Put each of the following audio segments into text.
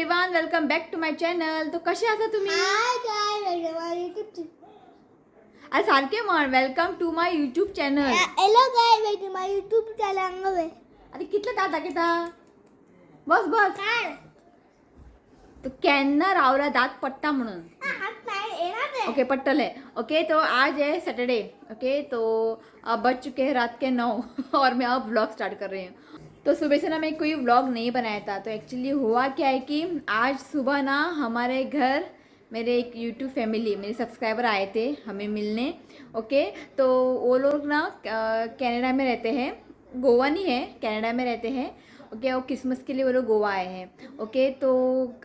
Everyone, welcome back to my channel. तो कसे आहात तुम्ही? आज सारखे म्हण welcome to my YouTube channel. Hello guy welcome my YouTube channel. अरे कितले दात दाखयता? बस बस. तो केन्ना रावला दात पडटा म्हणून. ओके पट्टले. ओके तो आज है सैटरडे. ओके तो अब बज चुके हैं रात के 9 और मैं अब व्लॉग स्टार्ट कर रही हूँ. तो सुबह से ना मैं कोई व्लॉग नहीं बनाया था. तो एक्चुअली हुआ क्या है कि आज सुबह ना हमारे घर मेरे एक यूट्यूब फैमिली मेरे सब्सक्राइबर आए थे हमें मिलने. ओके तो वो लोग ना कनाडा में रहते हैं. गोवा नहीं है, कनाडा में रहते हैं. ओके वो क्रिसमस के लिए वो लोग गोवा आए हैं. ओके तो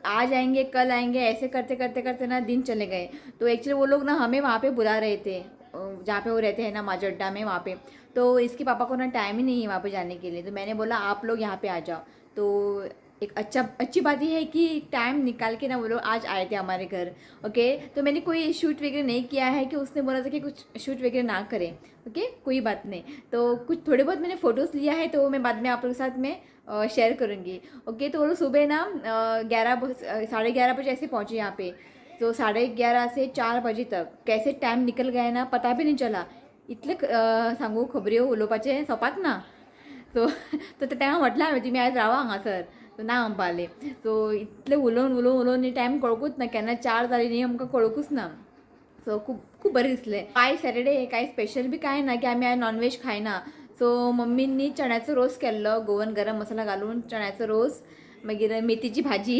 आज आएंगे कल आएंगे ऐसे करते करते करते ना दिन चले गए. तो एक्चुअली वो लोग ना हमें वहाँ पे बुला रहे थे जहाँ पे वो रहते हैं ना माजोड्डा में वहाँ पे. तो इसके पापा को ना टाइम ही नहीं है वहाँ पे जाने के लिए. तो मैंने बोला आप लोग यहाँ पे आ जाओ. तो एक अच्छी बात यह है कि टाइम निकाल के ना वो लोग आज आए थे हमारे घर. ओके तो मैंने कोई शूट वगैरह नहीं किया है कि उसने बोला था कि कुछ शूट वगैरह ना करें. ओके कोई बात नहीं. तो कुछ थोड़े बहुत मैंने फ़ोटोज़ लिया है तो मैं बाद में आप लोगों के साथ में शेयर करूँगी. ओके तो वो लोग सुबह ना 11:30 बजे ऐसे पहुँचे यहाँ पे. तो 11:30 से 4 बजे तक कैसे टाइम निकल गया ना पता भी नहीं चला. इतले सांगू खबऱ्यो उलोवपाचें सोंपात ना. तो तेव्हा म्हटलं हांवें तुमी आयज रावा हांगासर. तो ना म्हणपाले. तो इतले उलोवन टायम कळकूच ना केन्ना 4 जाली न्ही आमकां कळकूच ना. सो खूप बरें दिसलें. कांय सॅटर्डे कांय स्पेशल बी कांय ना की आमी आयज नॉनवेज खायना. सो मम्मींनी चण्याचो रोस केल्लो गोवन गरम मसाला घालून चण्याचो रोस. मागीर मेथीची भाजी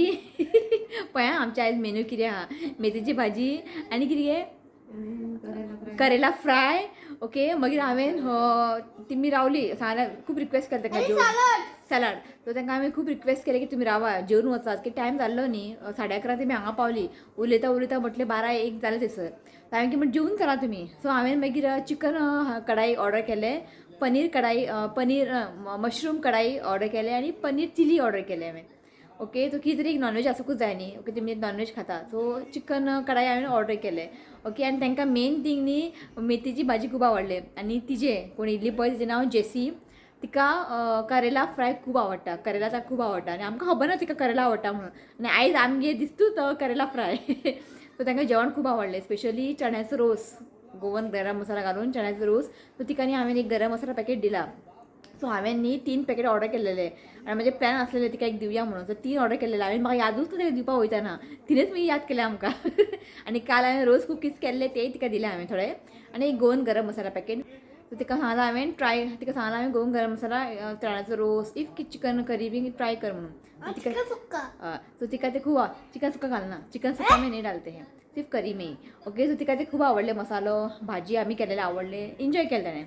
पळय आमच्या आयज मेनू कितें आहा. मेथीची भाजी आनी कितें करेला फ्राय. ओके मागीर हांवें तिमी रावली सांगल्यार खूब रिक्वेस्ट केली ताका जेवण सॅलड. तो तांकां हांवें खूब रिक्वेस्ट केली की तुमी रावा जेवन वचात की टायम जाल्लो न्ही 11:30 तेमी हांगा पावली. उलयता म्हटलें 12-1 जालें थंयसर. हांवें की म्हण जेवन चला तुमी. सो हांवें मागीर चिकन कढाई ऑर्डर केलें. पनीर मशरूम कढाई ऑर्डर केलें आनी पनीर चिली ऑर्डर केलें हांवें. ओके तो कितें तरी एक नॉनवेज आसूंकूच जाय न्ही. ओके तुमी नॉनवेज खाता सो चिकन कढाई हांवें ऑर्डर केलें. ओके आनी तांकां मेन थींग न्ही मेथीची भाजी खूब आवडली. आनी तिजें कोण येयल्ली पळय तिजें नांव जेसी. तिका करेला फ्राय खूब आवडटा. करेला ताका खूब आवडटा आनी आमकां खबर ना तिका करेला आवडटा म्हणून. आनी आयज आमगे दिसतूच करेला फ्राय. सो तांकां जेवण खूब आवडलें. स्पेशली चण्याचो रोस गोवन गरम मसाला घालून चण्याचो रोस. सो तिका न्ही हांवें एक गरम मसाला पॅकेट दिला. सो हांवें न्ही 3 पॅकेट ऑर्डर केलेले आनी म्हजे प्लॅन आसलेले तिका एक दिवया म्हणून. सो 3 ऑर्डर केलेले हांवें. म्हाका यादूच ना तिका दिवपाक वयताना. तिणेंच मी याद केलें आमकां. आनी काल हांवें रोज कुकीज केल्ले तेय तिका दिले हांवें थोडे आनी एक गोवन गरम मसाला पॅकेट. सो तिका सांगलां हांवें गोवन गरम मसाला चण्याचो रोस इफ चिकन करी बी ट्राय कर म्हणून. सो तिका ते खूब चिकन सुक्का घालना. चिकन सुक्का में नहीं डालते हैं सिर्फ करी में. ओके सो तिका ते खूब आवडले मसालो भाजी आमी केलेले आवडले एन्जॉय केलें ताणें.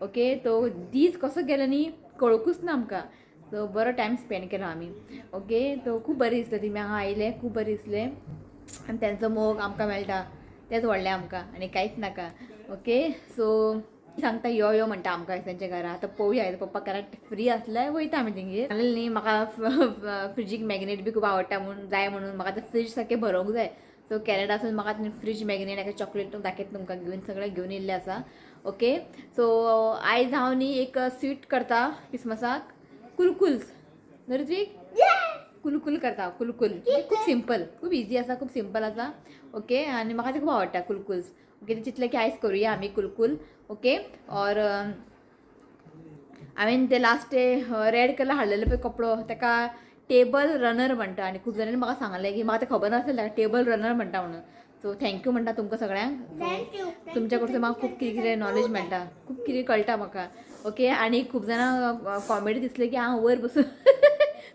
ओके तो दीस कसो गेलो न्ही कळकूच ना आमकां. सो बरो टायम स्पेंड केलो आमी. ओके तो खूब बरें दिसलें तुमी हांगा आयले खूब बरें दिसलें. आनी तेंचो मोग आमकां मेळटा तेंच व्हडलें आमकां आनी कांयच नाका. ओके सो सांगता यो म्हणटा आमकां तेंच्या घरा. आतां पळोवया पप्पा घरांत फ्री आसल्यार वयता आमी तेंगेर. जालें न्ही म्हाका फ्रिजीक मॅग्नेट बी खूब आवडटा म्हणून जाय म्हणून म्हाका आतां फ्रीज सारकें भरोंक जाय. सो कॅनडासून म्हाका फ्रीज मॅग्नेट एका चॉकलेट दाखयता तुमकां सगळें घेवन येयल्लें आसा. ओके सो आयज हांव न्ही एक स्वीट करता क्रिसमसाक कुलकुल्स. ऋत्विक कुलकुल करता. कुलकुल खूब सिंपल खूब इजी आसा खूब सिंपल आसा. ओके आनी म्हाका ते खूब आवडटा कुलकुल्स. ओके चिंतलें की आयज करुया आमी कुलकुल. ओके और हांवें ते लास्ट डे रेड कलर हाडलेलो पळय कपडो ताका टेबल रनर म्हणटा. आनी खूब जाणांनी म्हाका सांगलें की म्हाका तें खबर नासलें ताका टेबल रनर म्हणटा म्हणून. सो थँक्यू म्हणटा तुमकां सगळ्यांक. तुमच्या कडसून म्हाका खूब कितें कितें नॉलेज मेळटा खूब कितें कळटा म्हाका. ओके आनी खूब जाणां कॉमेडी दिसलें की हांव वयर बसून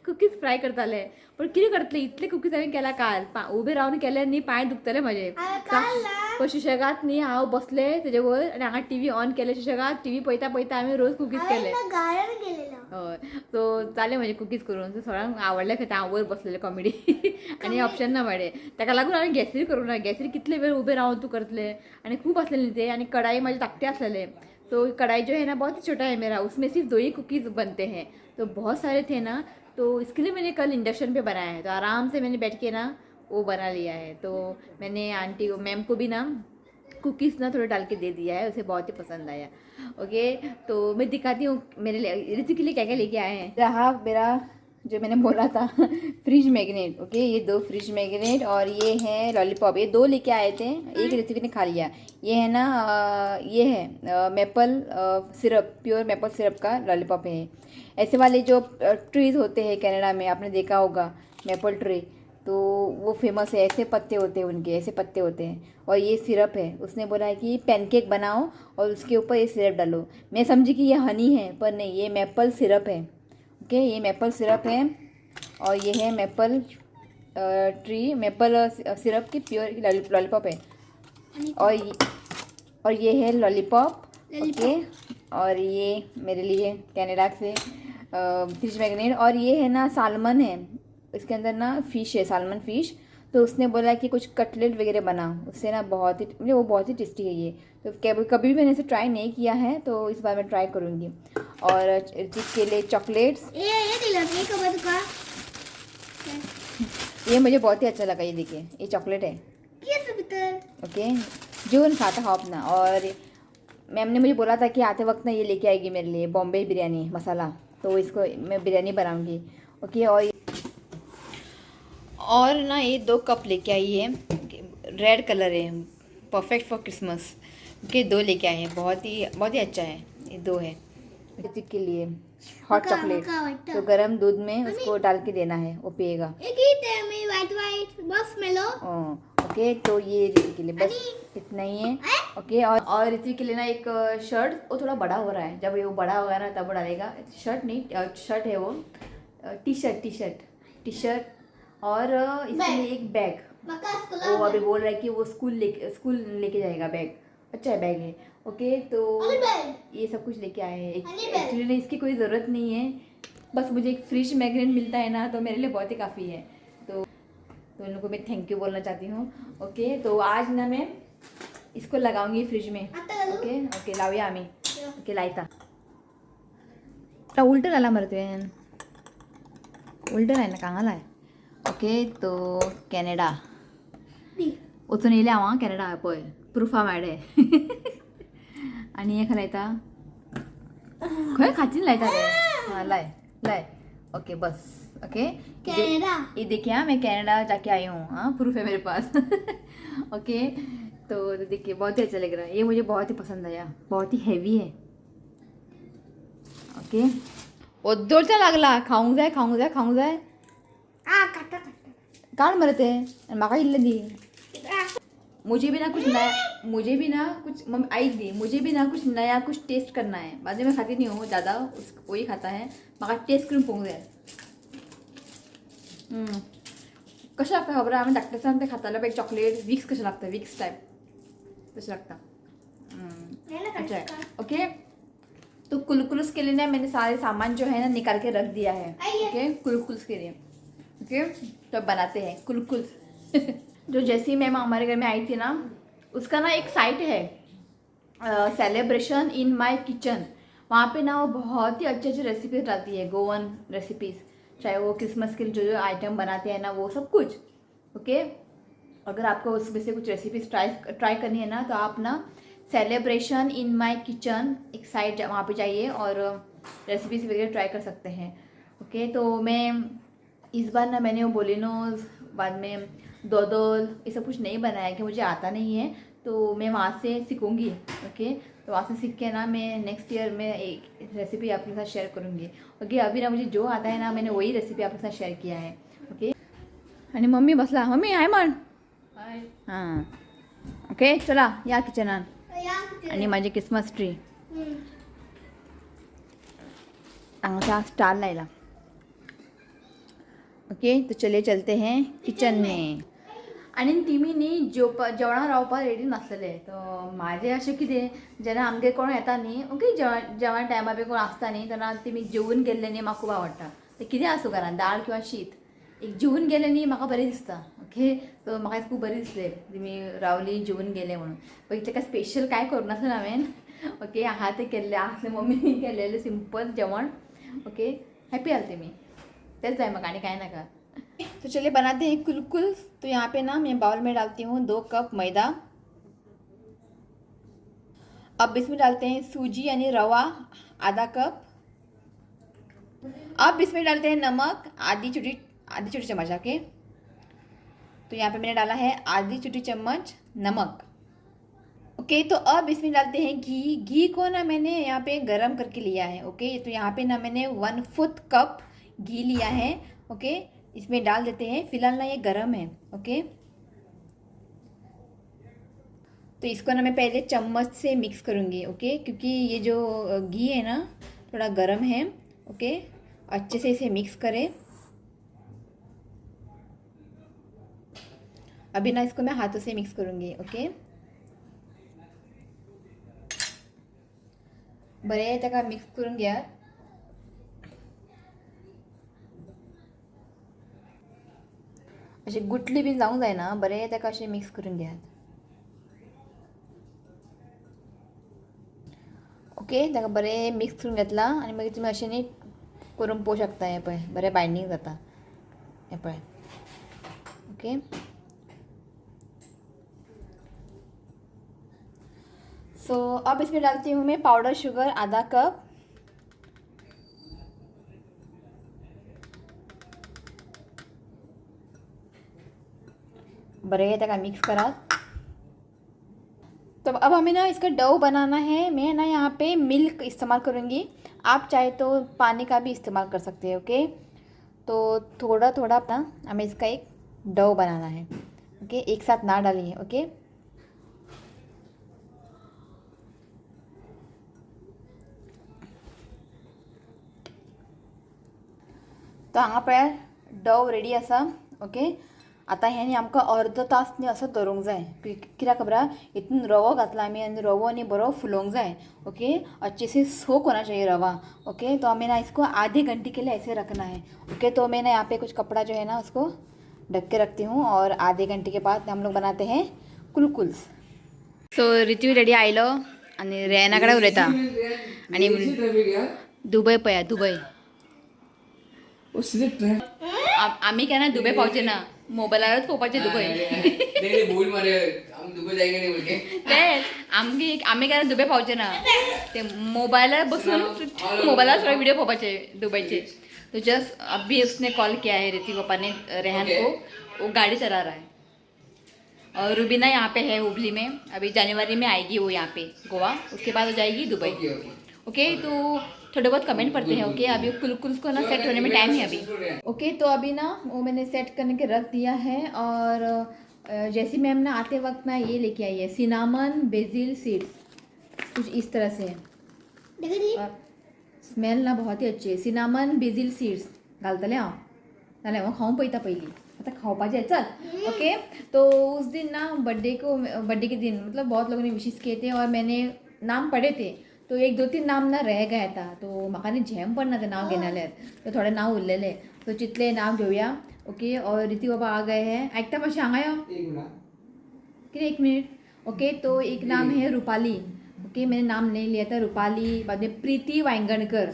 कुकीज फ्राय करताले. पण कितें करतलें इतले कुकीज हांवें केला काल उबे रावन केले न्ही पांय दुखतले म्हजे. पण सुशेगाद न्ही हांव बसलें तेजे वयर आनी हांगा टीव्ही ऑन केले सुशेगाद टीव्ही पळयता हांवें रोज कुकीज केले. हय सो जालें म्हजें कुकीज करून. सो सगळ्यांक आवडलें खंय हांव वयर बसलेलें कॉमेडी आनी ऑप्शन ना मेळ्ळें. ताका लागून हांवें गॅसीर करूं ना. गॅसीर कितले वेळ उबे रावन तूं करतलें आनी खूब आसलें न्ही तें. आनी कढाई म्हाजे धाकटे आसलेले. तो कढ़ाई जो है ना बहुत ही छोटा है मेरा. उसमें सिर्फ 2 ही कुकीज़ बनते हैं. तो बहुत सारे थे ना तो इसके लिए मैंने कल इंडक्शन पे बनाया है. तो आराम से मैंने बैठ के ना वो बना लिया है. तो मैंने आंटी मैम को भी ना कुकीज़ ना थोड़ा डाल के दे दिया है. उसे बहुत ही पसंद आया. ओके तो मैं दिखाती हूँ मेरे लिए ऋतु के लिए क्या क्या लेके आए हैं. रहा मेरा जो मैंने बोला था फ्रिज मैग्नेट। ओके, ये 2 फ्रिज मैग्नेट और ये है लॉलीपॉप। ये 2 लेके आए थे, एक ऋतिक ने खा लिया। ये है ना ये है maple syrup, pure maple syrup का लॉलीपॉप है। ऐसे वाले जो ट्रीज होते हैं कनाडा में, आपने देखा होगा मेपल ट्री, तो वो फेमस है। ऐसे पत्ते होते हैं उनके, ऐसे पत्ते होते हैं। और ये सिरप है। उसने बोला है कि पैनकेक बनाओ और उसके ऊपर ये सिरप डालो। मैं समझी कि ये हनी है, पर नहीं, ये मेपल सिरप है। ओके, ये मेपल सिरप है और ये है मेपल ट्री मेपल सिरप की प्योर लॉलीपॉप है। और ये है लॉलीपॉप। ओके, और ये मेरे लिए कनाडा से फ्रिज मैग्नेट। और ये है ना सालमन है, इसके अंदर ना फिश है, सालमन फिश। तो उसने बोला कि कुछ कटलेट वगैरह बना, उससे ना बहुत ही मुझे वो बहुत ही टेस्टी है ये। तो कभी भी मैंने इसे ट्राई नहीं किया है, तो इस बार मैं ट्राई करूँगी। और ऋतिक के लिए चॉकलेट्स, ये मुझे बहुत ही अच्छा लगा। ये देखिए, ये चॉकलेट है। ओके, जो खाता हो अपना। और मैम ने मुझे बोला था कि आते वक्त ना ये लेके आएगी मेरे लिए बॉम्बे बिरयानी मसाला, तो इसको मैं बिरयानी बनाऊंगी। ओके, और ना ये 2 कप लेके आई है, रेड कलर है, परफेक्ट फॉर क्रिसमस। ओके, 2 लेके आए हैं, बहुत ही अच्छा है। ये 2 है ऋतिक के लिए हॉट चॉकलेट। तो गरम दूध में उसको डाल के देना है, वो पिएगा। ओके, तो ये ऋतिक के लिए बस इतना ही है। ओके, और ऋतिक के लिए ना एक शर्ट, वो थोड़ा बड़ा हो रहा है, जब ये वो बड़ा होगा ना तब वो डालेगा। शर्ट नहीं, शर्ट है वो, टी शर्ट। और इसके लिए एक बैग, वो अभी बोल रहा है कि वो स्कूल लेके जाएगा बैग। अच्छा है, बैग है। ओके, तो ये सब कुछ लेके आए हैं। एक्चुअली ना इसकी कोई ज़रूरत नहीं है, बस मुझे एक फ्रिज मैग्नेट मिलता है ना, तो मेरे लिए बहुत ही काफ़ी है। तो उन लोगों को मैं थैंक यू बोलना चाहती हूँ। ओके, तो आज ना मैं इसको लगाऊंगी फ्रिज में। ओके लावूया आम्ही। ओके, लायता उलटं झाला मरते, उलटं आहे ना, कांगाला आहे। ओके, तो कॅनडा वचून येयले हांव कॅनडा पळय, प्रुफा मेळ्ळे। आणि एक लायता खंय खातीन लायता रे। हाँ, लाय। ओके, बस। ओके, ये देखिए, हाँ, मैं कनाडा जाके आई हूँ। हाँ, प्रूफ है मेरे पास। ओके, तो देखिए बहुत ही अच्छा लग रहा है। ये मुझे बहुत ही पसंद आया, बहुत ही हैवी है। ओके, ओद्दोरचा लागला, खाऊंक जाय। काढ मरते म्हाका इल्लें दी। मुझे भी ना कुछ मम्मी आई दी, मुझे भी ना कुछ नया कुछ टेस्ट करना है। बाद में मैं खाती नहीं हूँ ज़्यादा, वही खाता है। म्हाका टेस्ट करून पळोवंक जाय। कशें लागता खबर आहा, हांवें धाकटे आसतना तें खातालें पळय चॉकलेट, विक्स कशें लागता, विक्स टायप तशें लागता। अच्छा है। ओके, तो कुलकुल्स के लिए ना मैंने सारे सामान जो है ना निकाल के रख दिया है। ओके, कुलकुल्स के लिए। ओके, तो बनाते हैं कुलकुल्स। जो जैसी मैम हमारे घर में आई थी ना, उसका ना एक साइट है सेलिब्रेशन इन माय किचन। वहाँ पे ना वो बहुत ही अच्छे रेसिपीज डालती है, गोवन रेसिपीज़, चाहे वो क्रिसमस के जो आइटम बनाते हैं ना, वो सब कुछ। ओके, अगर आपको उसमें से कुछ रेसिपीज ट्राई करनी है ना, तो आप ना सेलिब्रेशन इन माय किचन एक साइट वहाँ पे जाइए और रेसिपीज वगैरह ट्राई कर सकते हैं। ओके, तो मैं इस बार ना मैंने वो बोलिनोज, बाद में दोदोल, ये सब कुछ नहीं बनाया कि मुझे आता नहीं है, तो मैं वहाँ से सीखूँगी। ओके, तो वहाँ से सीख के ना मैं नेक्स्ट ईयर में एक रेसिपी आपके साथ शेयर करूँगी। ओके, अभी ना मुझे जो आता है ना, मैंने वही रेसिपी आपके साथ शेयर किया है। ओके, आणि मम्मी बसला, मम्मी हाय म्हण। हां, ओके, चला या किचनात। आणि माझी क्रिसमस ट्री चांगला स्टार लायला। ओके, तो चलिए चलते हैं किचन में। आणि तिमी न्ही जेवणा रावपा रेडी नासलेले, तो माझे अशें कितें जेन्ना आमगे कोण येता न्ही, ओके, जेवण टायमार बी कोण आसता न्ही, तेन्ना तेमी जेवून गेल्ले न्ही म्हाका खूब आवडटा। ते कितें आसूं घरान, दाळ किंवा शीत, एक जेवून गेले न्ही म्हाका बरें दिसता। ओके, तो म्हाका खूब बरें दिसलें तुमी रावली जेवून गेले म्हणून। पण तेका स्पेशल काय करूं नासलें हांवें। ओके, आहा तें केल्लें आसलें मम्मीनी केल्लेलें सिंपल जेवण। ओके, हॅपी आलते मी, तेच जाय म्हाका, आनी कांय नाका। तो चलिए बनाते हैं कुलकुल। तो यहाँ पे ना मैं बाउल में डालती हूँ 2 कप मैदा। अब इसमें डालते हैं सूजी यानी रवा आधा कप। अब इसमें डालते हैं नमक, आधी छोटी चम्मच। ओके, तो यहाँ पे मैंने डाला है आधी छोटी चम्मच नमक। ओके, तो अब इसमें डालते हैं घी। घी को ना मैंने यहाँ पे गरम करके लिया है। ओके, तो यहाँ पे ना मैंने 1/4 कप घी लिया है। ओके, इसमें डाल देते हैं। फिलहाल ना ये गरम है। ओके, तो इसको ना मैं पहले चम्मच से मिक्स करूँगी। ओके, क्योंकि ये जो घी है ना थोड़ा गरम है। ओके, अच्छे से इसे मिक्स करें। अभी ना इसको मैं हाथों से मिक्स करूँगी। ओके, बरे ताका मिक्स करून घ्या। असे गुटली बीन जावंक जायना, बरे ताका अशें मिक्स करून घेयात। ओके, ताका बरें मिक्स करून घेतला आनी मागीर तुमी अशें न्ही करून पळोवंक शकता। हें पळय बरें बायंडींग जाता, हें पळय। ओके, सो अब इसमें डालती हूँ मैं पाउडर शुगर आधा कप। बड़े तक मिक्स करा। तो अब हमें ना इसका डो बनाना है। मैं ना यहाँ पे मिल्क इस्तेमाल करूँगी, आप चाहे तो पानी का भी इस्तेमाल कर सकते हैं। ओके, तो थोड़ा थोड़ा अपना हमें इसका एक डो बनाना है। ओके, एक साथ ना डालिए। ओके, तो हांगा पळय डो रेडी आसा। ओके, आता हें आमकां अर्द तास न्ही असो दवरूंक जाय। कित्याक खबर आहा, हितून रवो घातला आमी आनी रवो न्ही बरो फुलोंक जाय। ओके, अच्छे से सोक होना चाहिए रवा। ओके, तो हमें ना इसको आधे घंटे के लिए ऐसे रखना है। ओके, तो मैं ना यहाँ पे कुछ कपड़ा जो है ना उसको ढक के रखती हूँ और आधे घंटे के बाद हम लोग बनाते हैं कुलकुल्स। सो ऋतू रेडी आयलो आनी रेना कडेन उलयता आनी दुबय पळया दुबय। आम्ही काय ना दुबय पावचे ना, मोबाईलवरच पोवपाचे दुबय। ते आम्ही काय ना दुबय पावचे ना, ते मोबाईलवर बसून मोबाईलवर सगळे व्हिडिओ पोवपाचे दुबईचे। तो जस्ट अभी उसने कॉल किया है ऋतिक पापा ने रेहान को, वो गाड़ी चला रहा है। और रुबीना यहाँ पे है हुबली में, अभी जनवरी में आएगी वो यहाँ पे गोवा, उसके बाद हो जाएगी दुबई। ओके, तो थोड़े बहुत कमेंट पढ़ते हैं। ओके, अभी कुलकुल को ना सेट होने में टाइम है अभी। ओके, तो अभी ना वो मैंने सेट करने के रख दिया है। और जैसी मैम ना आते वक्त ना ये लेके आई है सिनामन बेसिल सीड्स, कुछ इस तरह से। और स्मेल ना बहुत ही अच्छी है। सिनामन बेसिल सीड्स घालतले हांव, नाल्यार हांव खावंक पळयता पयलीं, आता खावपाचें चल। ओके, तो उस दिन ना बर्थडे के दिन मतलब बहुत लोगों ने विशेष किए थे और मैंने नाम पढ़े थे, तो 1-2-3 नाम ना रह गया था। तो म्हाका न्ही झेम पडना ते नाव घेनाल्यार, तो थोडे नाव उरलेले, तो चितले नाव घेवया। ओके, और रीति बाबा आ गए हैं। ऐकता मातशें हांगा यो कितें 1 मिनट। ओके, तो एक नाम है रूपाली। ओके, मैंने नाम नहीं लिया था, रूपाली, बाद में प्रीति वांगणकर।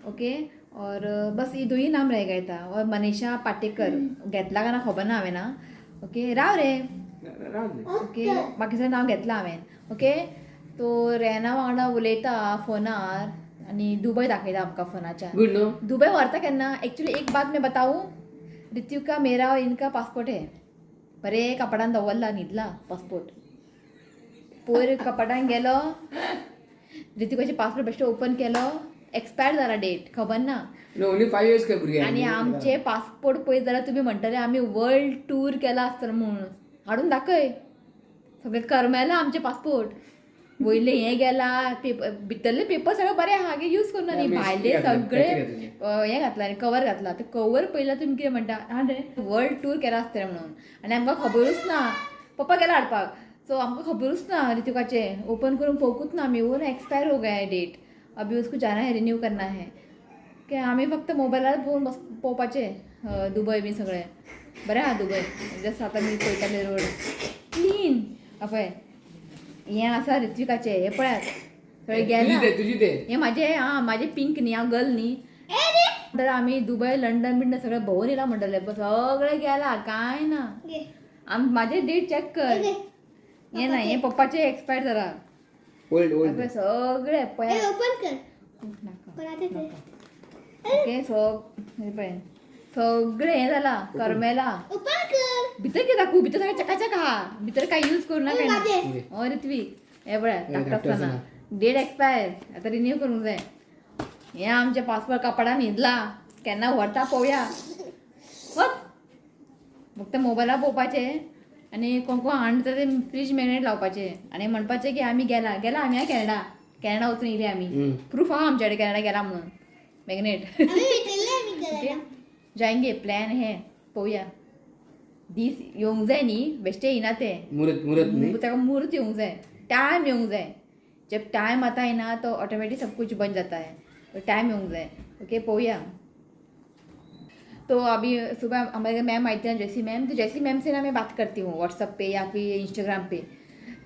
ओके, और बस ये 2 ही नाम रह गया था। और मनीषा पाटेकर घेतला का ना खबर ना हांवें ना। ओके, राव रे। ओके, बाकीचें नाव घेतलां हांवें। ओके, तो रेना वांगडा उलयता फोनार आनी दुबय दाखयता आमकां फोनाच्या। दुबय व्हरता केन्ना एक्चुअली एक बात मैं बताऊं, ऋतु का मेरा और इनका पासपोर्ट है, बरे कपडान दवरला न्हिदला पासपोर्ट। पयर कपडान गेलो, ऋतुकाचे पासपोर्ट बेश्टो ओपन केलो, एक्सपायर जाला डेट खबर ना। आनी आमचे पासपोर्ट पळयत जाल्यार तुमी म्हणटले आमी वर्ल्ड टूर केला आसतना म्हणून। हाडून दाखय, सगळे करमेला आमचे पासपोर्ट। वयले हें गेला, भितरले पेपर सगळे बरे आहा गे, यूज करून न्ही, भायले सगळे हें घातला आनी कवर घातला। ते कवर पयला तुमी कितें म्हणटा, हा रे वर्ल्ड टूर केला आसतना म्हणून। आनी आमकां खबरूच ना, पप्पा गेला हाडपाक, सो आमकां खबरूच ना ऋतुकाचे, ओपन करून पळोवंकूच ना आमी, वो एक्सपायर हो गया है डेट, अभी उसको जाना है रिन्यू करना है। की आमी फक्त मोबायलार पळोवन पळोवपाचे दुबय बी सगळें बरें आहा दुबय। जस्ट आतां मी पळयताले रोड क्लीन पळय, हें आसा ऋत्विकाचें, हे पळयात थंय गेला, हे म्हाजे पिंक न्ही, हांव गर्ल न्ही। तर आमी दुबय लंडन बिंडन सगळें भोंवून येयला म्हणटले, सगळें गेला, काय ना। म्हाजे डेट चॅक कर, हें ना, हें पप्पाचें एक्सपायर जाला सगळें पळय। ओके हे पळय सगळें हें जाला करमेला ओपन कर भितर कितें दाखवू भितर सगळें चकाचक आहा भितर काय यूज करूं ओय, नाका माझे. हय ऋत्वी हे पळय धाकटो टाकटाना आसा. डेट एक्सपायर आतां रिन्यू करूंक जाय हे आमचे पासपोर्ट कपडान न्हिदला केन्ना व्हरता पळोवया वच फक्त मोबायलार पळोवपाचें आनी कोण कोण हाडटा ते फ्रीज मॅग्नेट लावपाचें आनी म्हणपाचें की आमी गेला आमी कॅनडा वचून येयली आमी प्रूफ आहा आमचे कडेन कॅनडा गेला म्हणून मॅग्नेट आम्ही विचारले जायंगे प्लॅन हे पळोवया दीस येवंक जाय न्ही बेश्टे येयना ते मुहूर्त ताका मुहूर्त येवंक जाय टायम येवंक जाय जब टायम आता है ना तो ऑटोमेटिक सब कुछ बन जाता है तो टाइम येवंक जाय ओके पळोवया तो अभी सुबह हमारे मैम आई थी ना जैसी मैम तो जैसी मैम से ना मैं बात करती हूँ व्हाट्सएप पे या फिर इंस्टाग्राम पे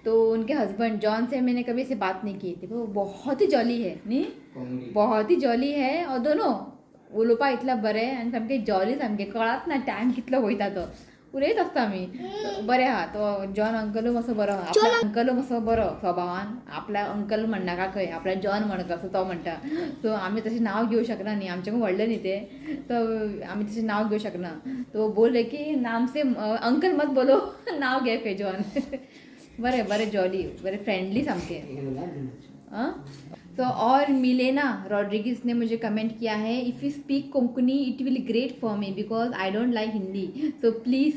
तो उनके हस्बैंड जॉन से मैंने कभी ऐसे बात नहीं की थी वो बहुत ही जॉली है नहीं बहुत ही जॉली है और दोनों उलोवपा इतला बरें आनी सामके जॉली सामके कळत ना टायम कितलो वयता तो उलयत आसता आमी बरें आहा तो जॉन अंकलूय मातसो बरो आहा आपल्या अंकलूय मातसो बरो स्वभावान आपल्या अंकल म्हणनाका खंय आपल्या जॉन म्हणटा असो तो म्हणटा सो आमी तशें नांव घेवं शकना न्ही आमच्याकून व्हडले न्ही ते तो आमी तशें नांव घेवं शकना तो बोले की नाम से अंकल मत बोलो नाव घे खंय जॉन बरें बरें जॉली बरें फ्रेंडली सामके तो और मिलेना रॉड्रिगीज ने मुझे कमेंट किया है if you speak Konkani it will great for me because I don't like Hindi so please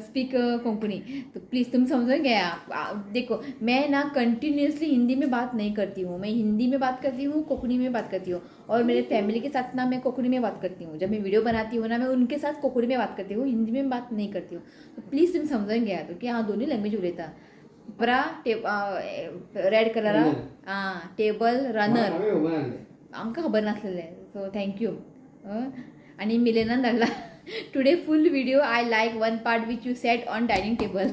speak Konkani तो प्लीज़ तुम समझो गया देखो मैं ना कंटिन्यूसली हिंदी में बात नहीं करती हूँ मैं हिंदी में बात करती हूँ कोंकणी में बात करती हूँ और मेरे फैमिली के साथ ना मैं कोंकणी में बात करती हूँ जब मैं वीडियो बनाती हूँ ना मैं उनके साथ कोंकणी में बात करती हूँ हिंदी में बात नहीं करती हूँ तो प्लीज़ तुम समझो गया तो की हांव दोन्ही लँग्वेज उलयता बरा रेड कलरा टेबल रनर आमकां खबर नासलेलें सो थँक्यू आनी मिलेनान धाडला today full video I like one part which you set on dining table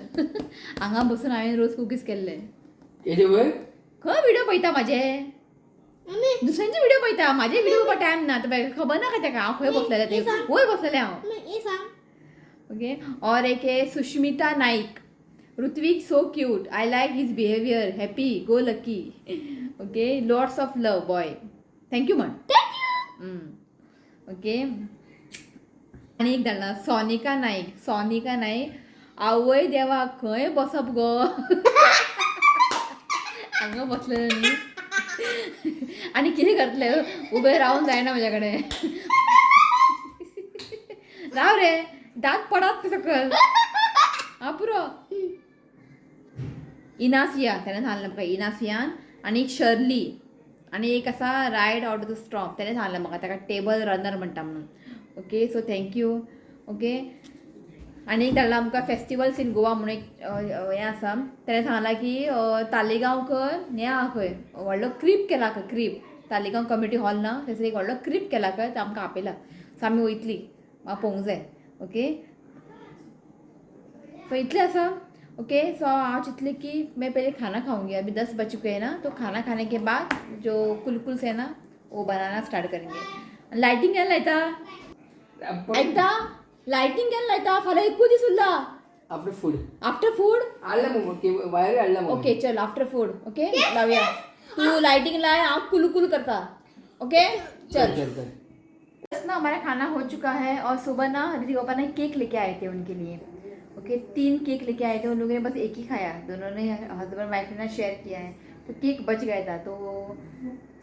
हांगा बसून हांवें रोज कुकीज केल्ले खंय व्हिडिओ पळयता म्हाजे दुसऱ्यांचे व्हिडिओ पळयता म्हाजे व्हिडिओ पळोवपाक टायम ना खबर ना का ताका हांव खंय बसलेलें ते वयर बसलेलें हांव ओके और एक है Sushmita Naik Ritvik so cute I like his behaviour happy go lucky okay lots of love boy thank you म्हण ओके आनी एक धाडला सोनिका नाईक आवय देवा खंय बसप गो हांगा बसलेलो न्ही आनी कितें करतले उबें रावून जायना म्हाज्या कडेन राव रे दांत पडत सकल आं पुरो इनासिया त्याने सांगलं म्हाका इनासियान आनी एक शर्ली आनी एक आसा ride out of the storm त्याने सांगलं म्हाका ताका टेबल रनर म्हणटा म्हणून ओके सो थँक्यू ओके आनी एक धाडला आमकां फेस्टिवल्स इन गोवा म्हणून एक हें आसा ताणें सांगलां की तालिगांव खंय हें आहा खंय व्हडलो क्रीप केला खंय क्रीप तालिगांव कम्युनिटी हॉल ना थंयसर एक व्हडलो क्रीप केला खंय तो आमकां आपयला सो आमी वयतली म्हाका पळोवंक जाय ओके सो इतलें आसा ओके सो आज चितले कि मैं पहले खाना खाऊंगी अभी 10 बज चुके हैं ना तो खाना खाने के बाद जो कुलकुल्स है ना वो बनाना स्टार्ट करेंगे लाइटिंग केन्ना लायता एकदा लाइटिंग केन्ना लायता फाल्यां एकू दीस उरला आफ्टर फूड ओके चल आफ्टर फूड ओके लावया तू लाइटिंग लाय आप कुलकुल करता ओके चल ना हमारा खाना हो चुका है और सुबह ना दीदी पापा ने केक लेके आए थे उनके लिए ओके 3 केक लेके आए थे उन लोगों ने बस एक ही खाया दोनों ने हस्बैंड वाइफ ने शेयर किया है तो केक बच गया था तो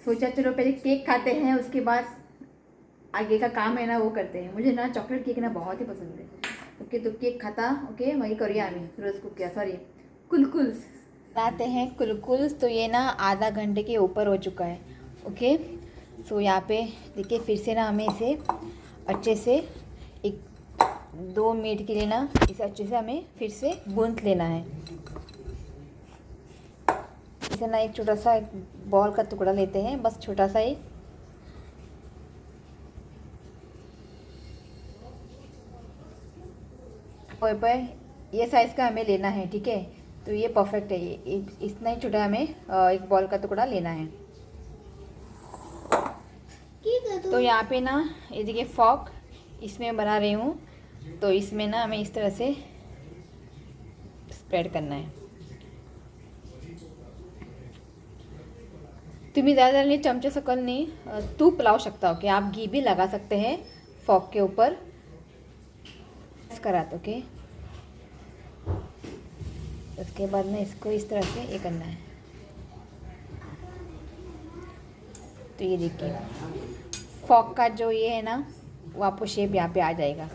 सोचा चलो पहले केक खाते हैं उसके बाद आगे का काम है ना वो करते हैं मुझे ना चॉकलेट केक ना बहुत ही पसंद है ओके तो केक खाता ओके वही करिए आम्ही रोज कुक किया सॉरी कुलकुल्स लाते हैं कुलकुल्स तो ये ना आधा घंटे के ऊपर हो चुका है ओके सो यहाँ पे देखिए फिर से ना हमें इसे अच्छे से एक 2 मिनट के लिए ना इसे अच्छे से हमें फिर से गूंथ लेना है इसे ना एक छोटा सा एक बॉल का टुकड़ा लेते हैं बस छोटा सा एक पर ये साइज़ का हमें लेना है ठीक है तो ये परफेक्ट है ये इतना ही छोटा हमें एक बॉल का टुकड़ा लेना है तो यहाँ पे ना ये देखिए फॉक इसमें बना रही हूँ तो इसमें ना हमें इस तरह से स्प्रेड करना है तुम्ही ज़्यादा चमचे सकलनी तूप लाव सकता हो, कि आप घी भी लगा सकते हैं फॉक के ऊपर करा। ओके, उसके बाद में इसको इस तरह से ये करना है। तो ये देखिए फॉक का जो ये है ना वो आपको शेप यहाँ पे आ जाएगा।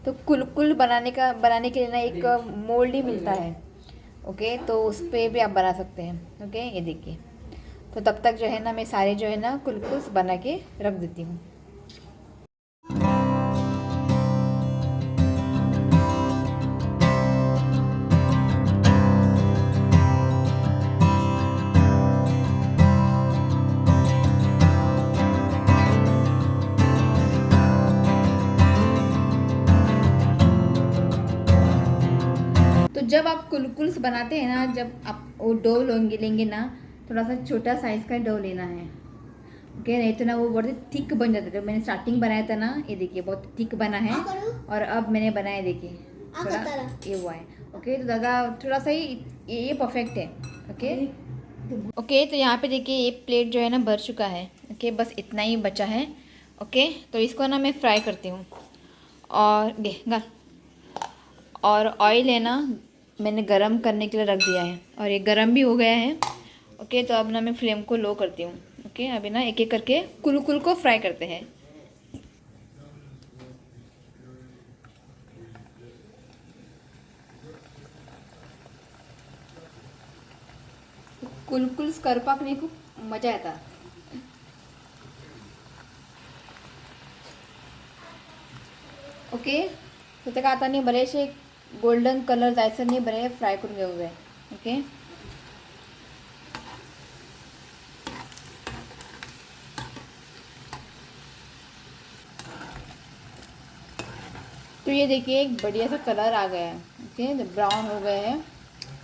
तो कुलकुल बनाने के लिए ना एक मोल्ड ही मिलता है। ओके, तो उस पर भी आप बना सकते हैं। ओके, ये देखिए। तो तब तक जो है ना मैं सारे जो है ना कुलकुल्स बना के रख देती हूँ। जब आप कुलकुल्स बनाते हैं ना, जब आप वो डो लेंगे ना, थोड़ा सा छोटा साइज़ का डो लेना है। ओके, नहीं तो ना वो बहुत थिक बन जाता है। तो मैंने स्टार्टिंग बनाया था ना, ये देखिए बहुत थिक बना है। और अब मैंने बनाया देखिए थोड़ा ये हुआ है। ओके, तो ज़्यादा थोड़ा सा ही ये परफेक्ट है। ओके ओके, तो यहाँ पे देखिए ये प्लेट जो है ना भर चुका है। ओके, बस इतना ही बचा है। ओके, तो इसको ना मैं फ्राई करती हूँ। और ऑयल है ना मैंने गरम करने के लिए रख दिया है, और ये गरम भी हो गया है। ओके, तो अब ना मैं फ्लेम को लो करती हूँ। ओके, अभी ना एक एक करके कुलकुल को फ्राई करते हैं। कुलकुल करपाक नहीं खूब मजा येता। ओके, तर तेका आता न्ही बरेचसे गोल्डन कलर जायचं नाही, बरे फ्राय करून घेऊ जाय। ओके, तो ये देखिए एक बढ़िया सा कलर आ गया है। ओके, तो ब्राउन हो गए हैं।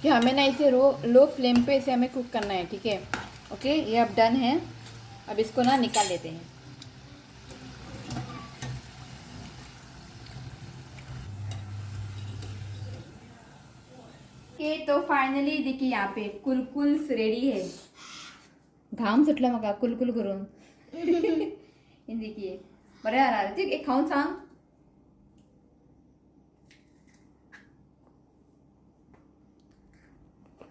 कि हमें ना इसे लो फ्लेम पे इसे हमें कुक करना है। ठीक है, ओके, ये अब डन है। अब इसको ना निकाल लेते हैं। ओके, तो फायनली देखिए यहाँ पे कुलकुल्स रेडी है। घाम सुटला मका कुलकुल करून। हे देखिए बरं यार, ठीक एक खाऊन सांग।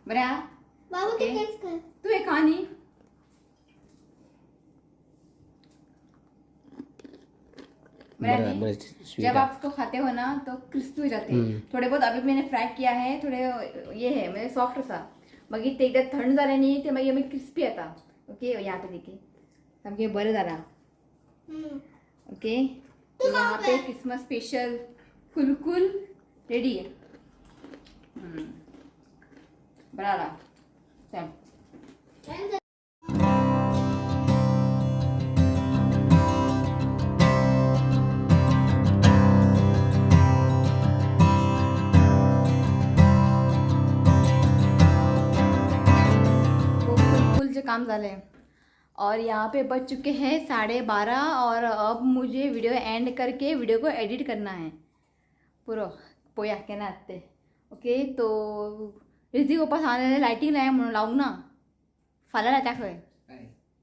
बरं यार, बाबू तू टेस्ट कर। तू हे खा नहीं। जब आप इसको खाते हो ना तो क्रिस्पी हो जाते हैं थोडे बहुत। अभी मैंने फ्राय किया है थोडे, ये है म्हणजे सॉफ्ट असा। मग ते एकदा थंड झाल्याने ते मग आम्ही क्रिस्पी आता। ओके, यहाँ पे देखिए समझे बरं झाला। ओके, तो यहाँ पे क्रिसमस स्पेशल कुलकुल रेडी है। बड़ा रहा चल। काम झाले और यहाँ पे बज चुके हैं 12:30 और अब मुझे वीडियो एंड करके वीडियो को एडिट करना है पुरो पोया के ना आते। ओके, तो रिझी पप्पा सांगले लायटिंग नाही म्हणून लावू ना फाल्यां लायता खंय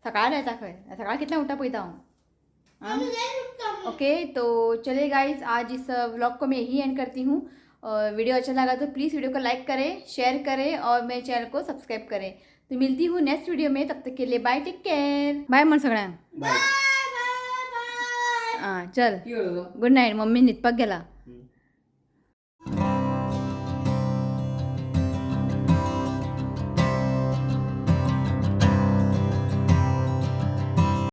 सकाळ लायता खंय सकाळ कितल्या उठा पळयता हांव। ओके, तो चलिए गाइस, आज इस व्लॉग को मैं यही एंड करती हूँ। वीडियो अच्छा लगा तो प्लीज़ वीडियो को लाइक करें, शेयर करें और मेरे चैनल को सब्सक्राइब करें। तो मिलती हूँ नेक्स्ट वीडियो में, तब तक के लिए बाय, टेक केयर, बाय मन सगळ्यांक बाय बाय बाय। हां चल गुड नाईट। मम्मी न्हिदपाक गेला।